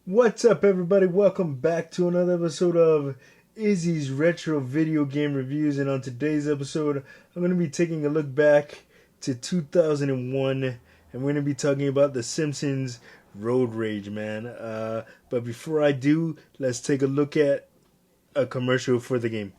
What's up, everybody? Welcome back to another episode of Izzy's Retro Video Game Reviews. And on today's episode, I'm going to be taking a look back to 2001, and we're going to be talking about The Simpsons Road Rage, man. But before I do, let's take a look at a commercial for the game.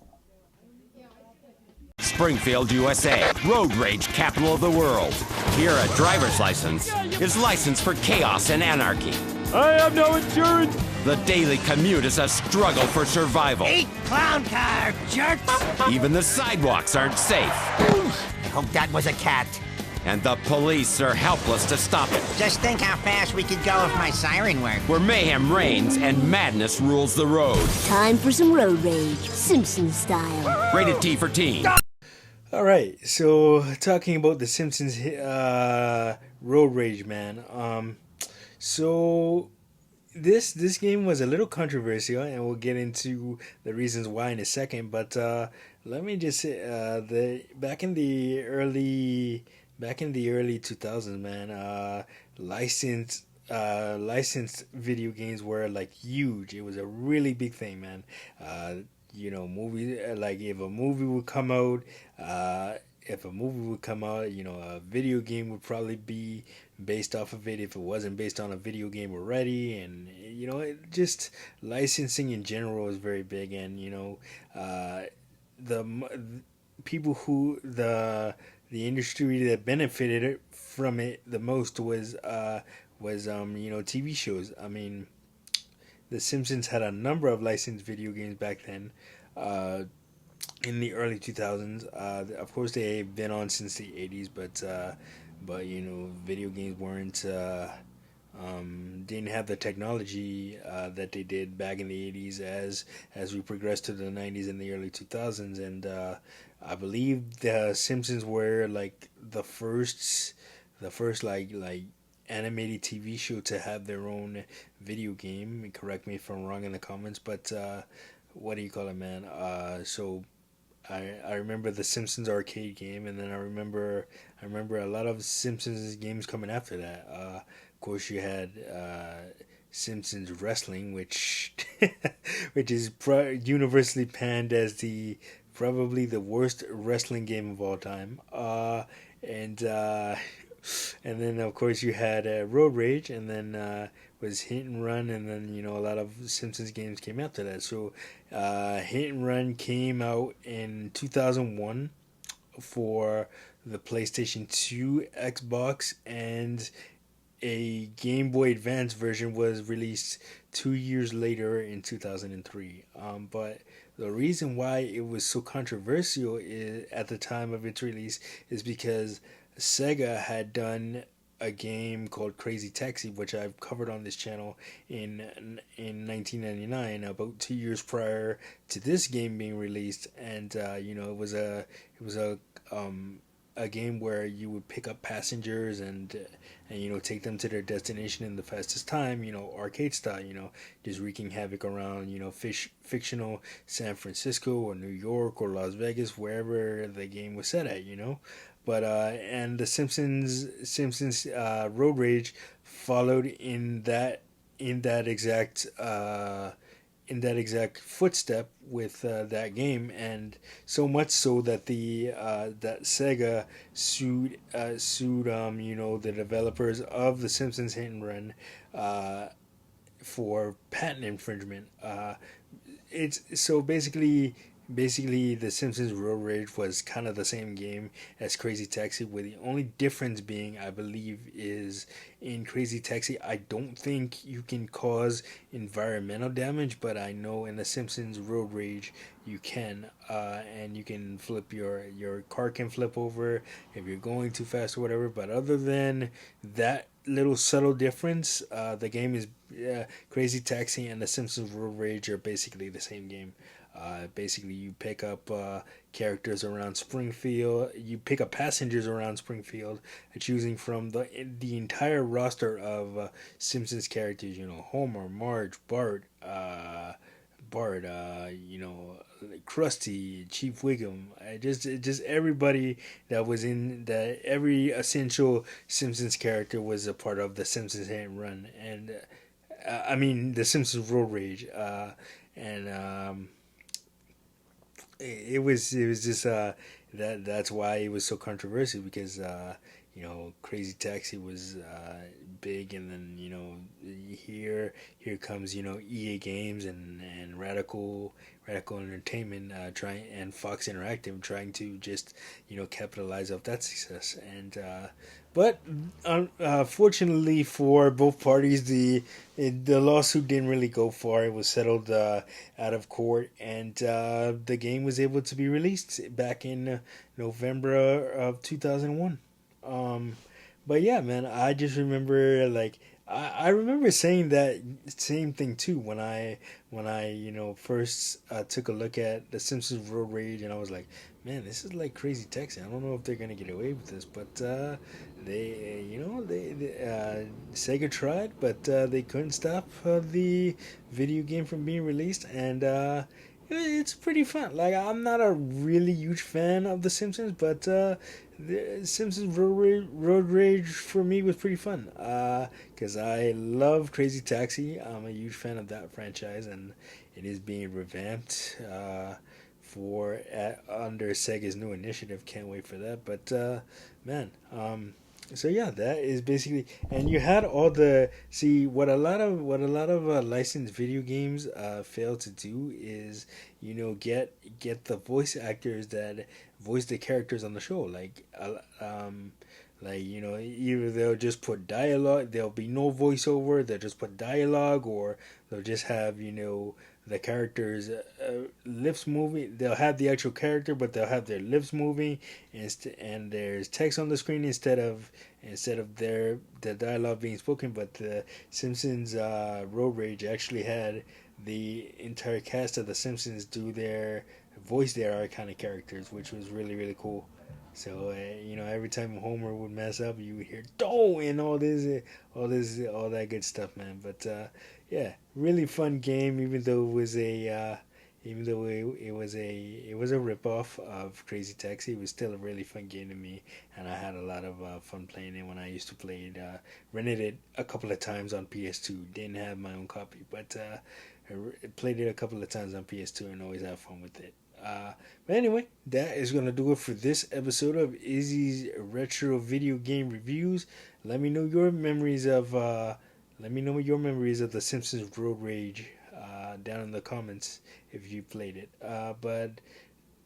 Springfield, USA, road rage capital of the world. Here, a driver's license is licensed for chaos and anarchy. I have no insurance. The daily commute is a struggle for survival. Eat clown car, jerks! Even the sidewalks aren't safe. I hope that was a cat. And the police are helpless to stop it. Just think how fast we could go if my siren worked. Where mayhem reigns and madness rules the road. Time for some road rage, Simpsons style. Rated T for teen. All right, so talking about The Simpsons Road Rage, man. So this game was a little controversial, and we'll get into the reasons why in a second. But let me just say, back in the early 2000s, man, licensed video games were like huge. It was a really big thing, man. Movies, like if a movie would come out, a video game would probably be based off of it if it wasn't based on a video game already. And just licensing in general is very big. And the people who the industry that benefited from it the most was TV shows. I mean, The Simpsons had a number of licensed video games back then, in the early 2000s. Of course, they've been on since the 80s, but video games weren't didn't have the technology that they did back in the 80s as we progressed to the 90s and the early 2000s. And I believe the Simpsons were like the first like animated TV show to have their own video game. Correct me if I'm wrong in the comments, but what do you call it, man? So I remember the Simpsons arcade game, and then I remember a lot of Simpsons games coming after that. Of course, you had Simpsons Wrestling, which which is universally panned as probably the worst wrestling game of all time. And then of course you had Road Rage, and then was Hit and Run, and then a lot of Simpsons games came after that. So Hit and Run came out in 2001 for the PlayStation 2, Xbox, and a Game Boy Advance version was released 2 years later in 2003. But the reason why it was so controversial at the time of its release is because Sega had done a game called Crazy Taxi, which I've covered on this channel in 1999, about 2 years prior to this game being released. And it was a game where you would pick up passengers and take them to their destination in the fastest time, arcade style, just wreaking havoc around fictional San Francisco or New York or Las Vegas, wherever the game was set at. But and the Simpsons Road Rage followed in that exact footstep with that game, and so much so that that Sega sued the developers of the Simpsons Hit and Run for patent infringement. It's so basically the Simpsons Road Rage was kind of the same game as Crazy Taxi, with the only difference being, I believe, is in Crazy Taxi, I don't think you can cause environmental damage, but I know in the Simpsons Road Rage you can, and you can flip your car can flip over if you're going too fast or whatever. But other than that little subtle difference, the game is Crazy Taxi and the Simpsons Road Rage are basically the same game. Basically, you pick up characters around Springfield. You pick up passengers around Springfield, choosing from the entire roster of Simpsons characters. Homer, Marge, Bart, Krusty, Chief Wiggum. Just everybody that was in that. Every essential Simpsons character was a part of the Simpsons Hit and Run, and I mean, The Simpsons Road Rage, and it was just that's why it was so controversial because Crazy Taxi was big, and then here comes EA Games and Radical Entertainment trying, and Fox Interactive trying to just capitalize off that success. And but fortunately for both parties, the lawsuit didn't really go far. It was settled out of court, and the game was able to be released back in November of 2001. Um, but yeah, man, I just remember I remember saying that same thing too when I first took a look at The Simpsons Road Rage, and I was like, man, this is like Crazy Taxi. I don't know if they're gonna get away with this, but they Sega tried, but they couldn't stop the video game from being released, and it's pretty fun. Like, I'm not a really huge fan of The Simpsons, but the Simpsons Road Rage for me was pretty fun. Because I love Crazy Taxi. I'm a huge fan of that franchise, and it is being revamped for under Sega's new initiative. Can't wait for that. But man, so yeah, that is basically, and you had all the see what a lot of licensed video games fail to do is get the voice actors that voice the characters on the show, like either they'll just put dialogue, there'll be no voiceover, they'll just put dialogue, or they'll just have the characters lips moving. They'll have the actual character, but they'll have their lips moving, and there's text on the screen instead of the dialogue being spoken. But the Simpsons Road Rage actually had the entire cast of the Simpsons do their voice their iconic characters, which was really really cool. So every time Homer would mess up, you would hear "do" and all that good stuff, man. But yeah, really fun game. Even though it was a ripoff of Crazy Taxi, it was still a really fun game to me, and I had a lot of fun playing it when I used to play it. Rented it a couple of times on PS2. Didn't have my own copy, but I played it a couple of times on PS2 and always have fun with it. But anyway, that is gonna do it for this episode of Izzy's retro video game reviews. Let me know your memories of the Simpsons Road Rage down in the comments if you played it. But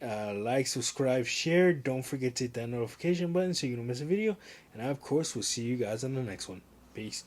like, subscribe, share. Don't forget to hit that notification button so you don't miss a video. And I, of course, will see you guys on the next one. Peace.